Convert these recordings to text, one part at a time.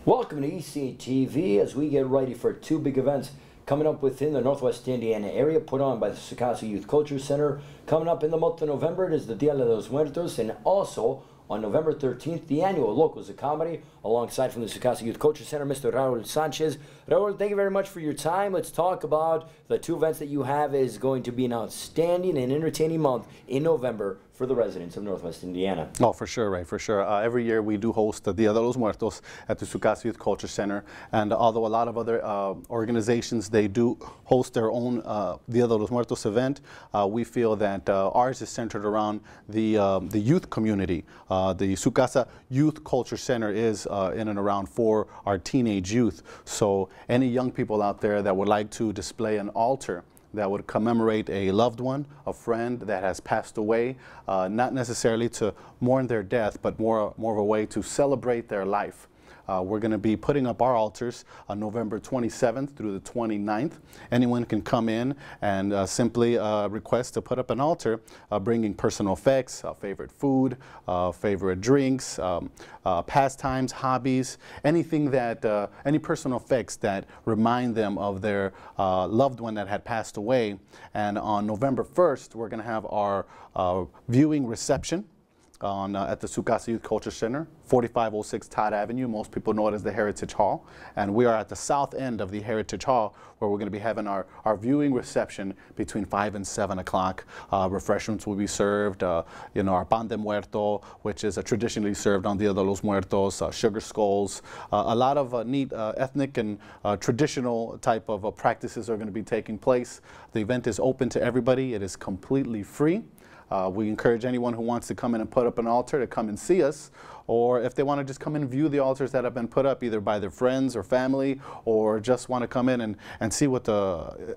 Welcome to ECTV as we get ready for two big events coming up within the Northwest Indiana area put on by the Socasa Youth Culture Center. Coming up in the month of November, it is the Dia de Los Muertos, and also on November 13th, the annual Locos of Comedy, alongside from the Socasa Youth Culture Center, Mr. Raul Sanchez. Raul, thank you very much for your time. Let's talk about the two events that you have. Is going to be an outstanding and entertaining month in November for the residents of Northwest Indiana. Oh, for sure, Ray, for sure. Every year we do host the Dia de los Muertos at the Socasa Youth Culture Center, and although a lot of other organizations, they do host their own Dia de los Muertos event, we feel that ours is centered around the youth community. The Socasa Youth Culture Center is in and around for our teenage youth. So any young people out there that would like to display an altar that would commemorate a loved one, a friend that has passed away, not necessarily to mourn their death, but more of a way to celebrate their life. We're going to be putting up our altars on November 27th through the 29th. Anyone can come in and simply request to put up an altar, bringing personal effects, favorite food, favorite drinks, pastimes, hobbies, anything that, any personal effects that remind them of their loved one that had passed away. And on November 1st, we're going to have our viewing reception at the Socasa Youth Culture Center, 4506 Todd Avenue. Most people know it as the Heritage Hall. And we are at the south end of the Heritage Hall, where we're going to be having our viewing reception between 5 and 7 o'clock. Refreshments will be served. You know, our pan de muerto, which is traditionally served on Dia de los Muertos, sugar skulls. A lot of neat ethnic and traditional type of practices are going to be taking place. The event is open to everybody. It is completely free. We encourage anyone who wants to come in and put up an altar to come and see us, or if they want to just come and view the altars that have been put up either by their friends or family, or just want to come in and see what the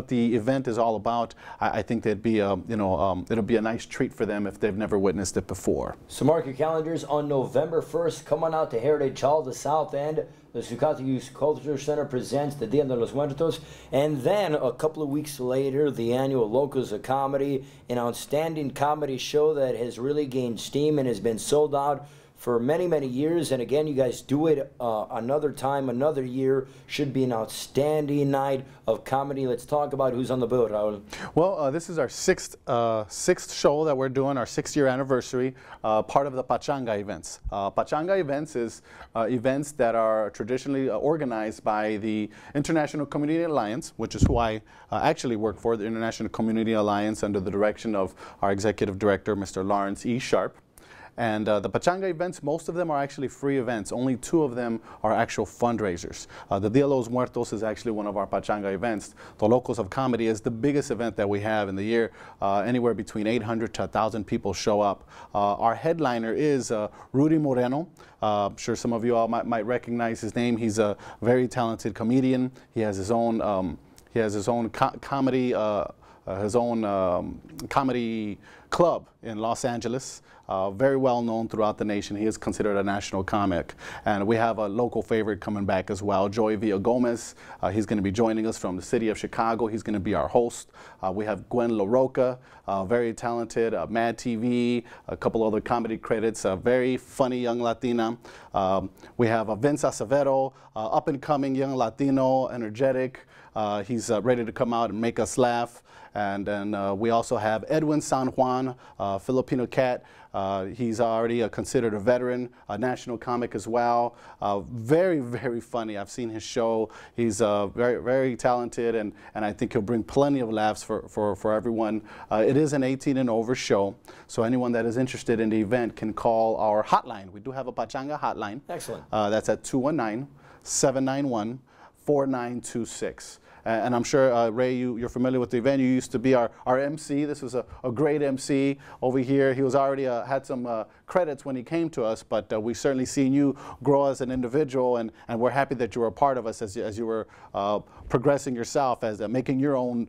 event is all about. I think that'd be it'll be a nice treat for them if they've never witnessed it before. So mark your calendars on November 1st. Come on out to Heritage Hall, the south end. The Socasa Youth Culture Center presents the Dia de los Muertos, and then a couple of weeks later, the annual Locos of Comedy, an outstanding comedy show that has really gained steam and has been sold out for many, many years. And again, you guys do it another time, another year. Should be an outstanding night of comedy. Let's talk about who's on the bill, Raul. Well, this is our sixth show that we're doing, our 6th-year anniversary, part of the Pachanga Events. Pachanga Events is events that are traditionally organized by the International Community Alliance, which is who I actually work for, the International Community Alliance, under the direction of our Executive Director, Mr. Lawrence E. Sharp. And the Pachanga events, most of them are actually free events. Only 2 of them are actual fundraisers. The Dia de los Muertos is actually one of our Pachanga events. The Locos of Comedy is the biggest event that we have in the year. Anywhere between 800 to 1,000 people show up. Our headliner is Rudy Moreno. I'm sure some of you all might recognize his name. He's a very talented comedian. He has his own comedy. His own comedy club in Los Angeles, very well known throughout the nation. He is considered a national comic. And we have a local favorite coming back as well, Joey Villagomez. He's going to be joining us from the city of Chicago. He's going to be our host. We have Gwen LaRocca, very talented, Mad TV, a couple other comedy credits, a very funny young Latina. We have Vince Acevedo, up-and-coming young Latino, energetic. He's ready to come out and make us laugh. And then we also have Edwin San Juan, Filipino cat. He's already considered a veteran, a national comic as well. Very, very funny. I've seen his show. He's very, very talented, and I think he'll bring plenty of laughs for everyone. It is an 18 and over show, so anyone that is interested in the event can call our hotline. We do have a Pachanga hotline. Excellent. That's at 219-791-4926. And I'm sure, Ray, you're familiar with the event. You used to be our MC. This was a great MC over here. He was already had some credits when he came to us, but we certainly seen you grow as an individual, and we're happy that you were a part of us as you were progressing yourself, as making your own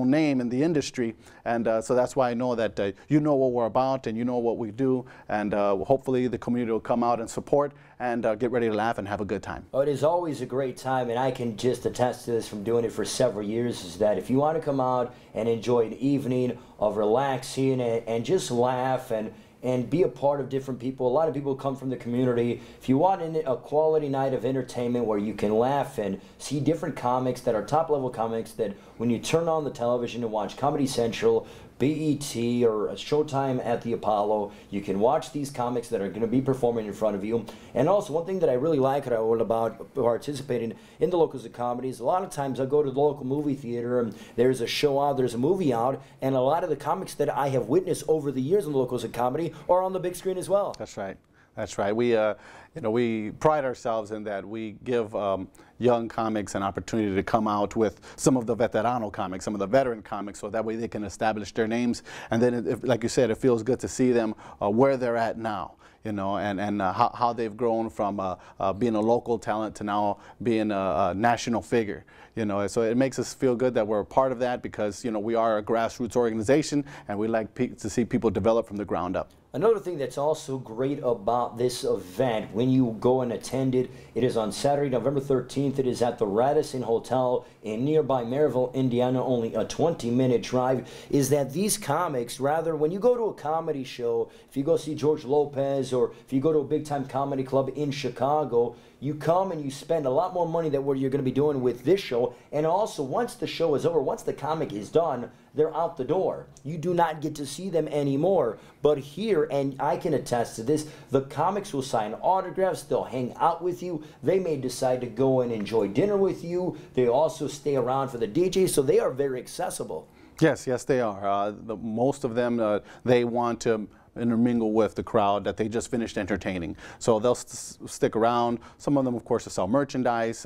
name in the industry. And so that's why I know that you know what we're about and you know what we do, and hopefully the community will come out and support and get ready to laugh and have a good time. Oh, it is always a great time, and I can just attest to this from doing it for several years, is that if you want to come out and enjoy an evening of relaxing and just laugh and and be a part of different people. A lot of people come from the community. If you want a quality night of entertainment where you can laugh and see different comics that are top-level comics that when you turn on the television and watch Comedy Central, BET, or Showtime at the Apollo, you can watch these comics that are going to be performing in front of you. And also, one thing that I really like, Raul, about participating in the Locos of Comedy is a lot of times I go to the local movie theater and there's a show out, there's a movie out, and a lot of the comics that I have witnessed over the years in the Locos of Comedy are on the big screen as well. That's right. That's right. We, we pride ourselves in that we give young comics an opportunity to come out with some of the veterano comics, some of the veteran comics, so that way they can establish their names. And then, like you said, it feels good to see them where they're at now. And how they've grown from being a local talent to now being a national figure. So it makes us feel good that we're a part of that because, we are a grassroots organization and we like to see people develop from the ground up. Another thing that's also great about this event, when you go and attend it, it is on Saturday, November 13th. It is at the Radisson Hotel in nearby Maryville, Indiana, only a 20-minute drive, is that these comics, rather, when you go to a comedy show, if you go see George Lopez or if you go to a big-time comedy club in Chicago, you come and you spend a lot more money than what you're going to be doing with this show. And also, once the show is over, once the comic is done, they're out the door. You do not get to see them anymore. But here, and I can attest to this, the comics will sign autographs, they'll hang out with you, they may decide to go and enjoy dinner with you, they also stay around for the DJ, so they are very accessible. Yes, they are. Most of them, they want to intermingle with the crowd that they just finished entertaining. So they'll stick around. Some of them, of course, will sell merchandise,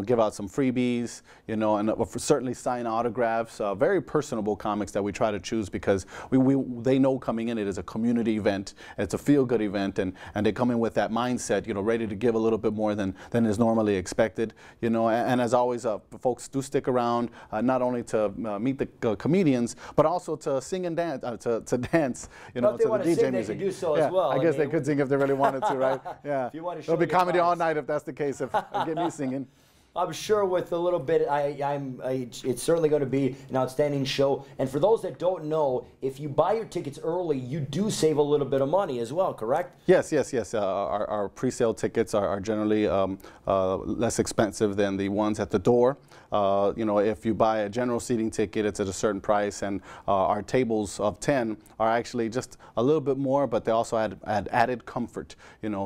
give out some freebies, and certainly sign autographs. Very personable comics that we try to choose because they know coming in it is a community event, it's a feel-good event, and they come in with that mindset, ready to give a little bit more than is normally expected. And as always, folks do stick around not only to meet the comedians, but also to sing and dance, to dance, to the DJ music. They can do so as well. I guess they could sing if they really wanted to, right? Yeah. If you want to There'll be comedy all night if that's the case. If get me singing. I'm sure with a little bit, it's certainly going to be an outstanding show. And for those that don't know, if you buy your tickets early, you do save a little bit of money as well, correct? Yes. Our pre-sale tickets are generally less expensive than the ones at the door. If you buy a general seating ticket, it's at a certain price, and our tables of 10 are actually just a little bit more, but they also add added comfort,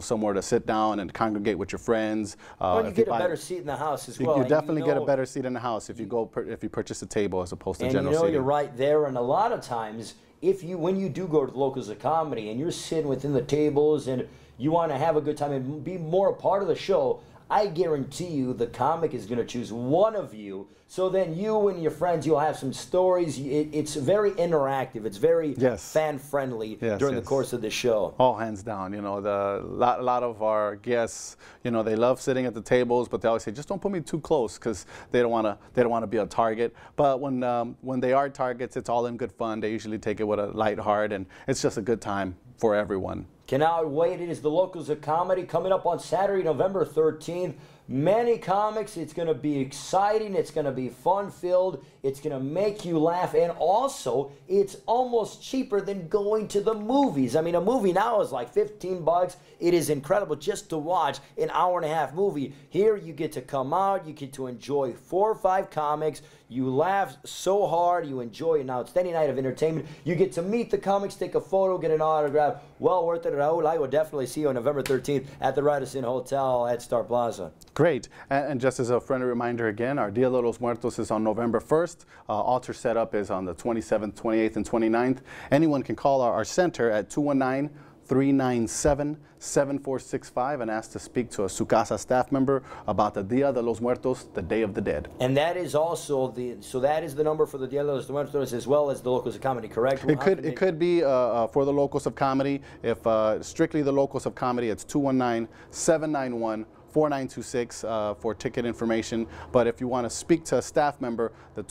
somewhere to sit down and congregate with your friends. Well, you get a better seat in the house as well. You definitely get a better seat in the house if you purchase a table as opposed to general seating. You're right there, and a lot of times, when you do go to the Locos of Comedy and you're sitting within the tables and you want to have a good time and be more a part of the show, I guarantee you the comic is going to choose one of you. So then you and your friends, you'll have some stories. It's very interactive. It's very fan-friendly during the course of the show. All hands down. A lot of our guests, they love sitting at the tables, but they always say, just don't put me too close because they don't want to be a target. But when they are targets, it's all in good fun. They usually take it with a light heart, and it's just a good time for everyone. Cannot wait. It is the Locos of Comedy coming up on Saturday, November 13th. Many comics. It's going to be exciting. It's going to be fun-filled. It's going to make you laugh. And also, it's almost cheaper than going to the movies. I mean, a movie now is like $15. It is incredible just to watch an hour-and-a-half movie. Here, you get to come out. You get to enjoy 4 or 5 comics. You laugh so hard. You enjoy an outstanding night of entertainment. You get to meet the comics, take a photo, get an autograph. Well worth it, Raul. I will definitely see you on November 13th at the Radisson Hotel at Star Plaza. Great. And just as a friendly reminder again, our Dia de Los Muertos is on November 1st. Altar setup is on the 27th, 28th, and 29th. Anyone can call our center at 219-397-7465 and ask to speak to a Sucasa staff member about the Dia de los Muertos, the Day of the Dead. And that is also that is the number for the Dia de los Muertos as well as the Locos of Comedy, correct? It could be for the Locos of Comedy. If strictly the Locos of Comedy, it's 219-791-4926 for ticket information. But if you want to speak to a staff member, the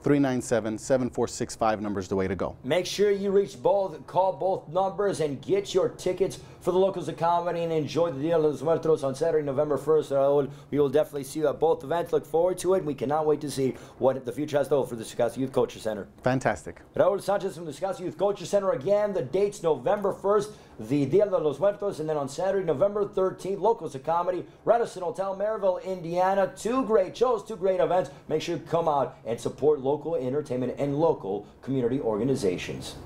397-7465 number is the way to go. Make sure you reach both, call both numbers, and get your tickets for the Locos of Comedy and enjoy the Dia de Los Muertos on Saturday, November 1st. Raul, we will definitely see you at both events. Look forward to it. We cannot wait to see what the future has to hold for the Success Youth Culture Center. Fantastic. Raul Sanchez from the Success Youth Culture Center. Again, the dates November 1st, the Dia de los Muertos, and then on Saturday, November 13th, Locos of Comedy, Radisson Hotel, Maryville, Indiana. Two great shows, two great events. Make sure you come out and support local entertainment and local community organizations.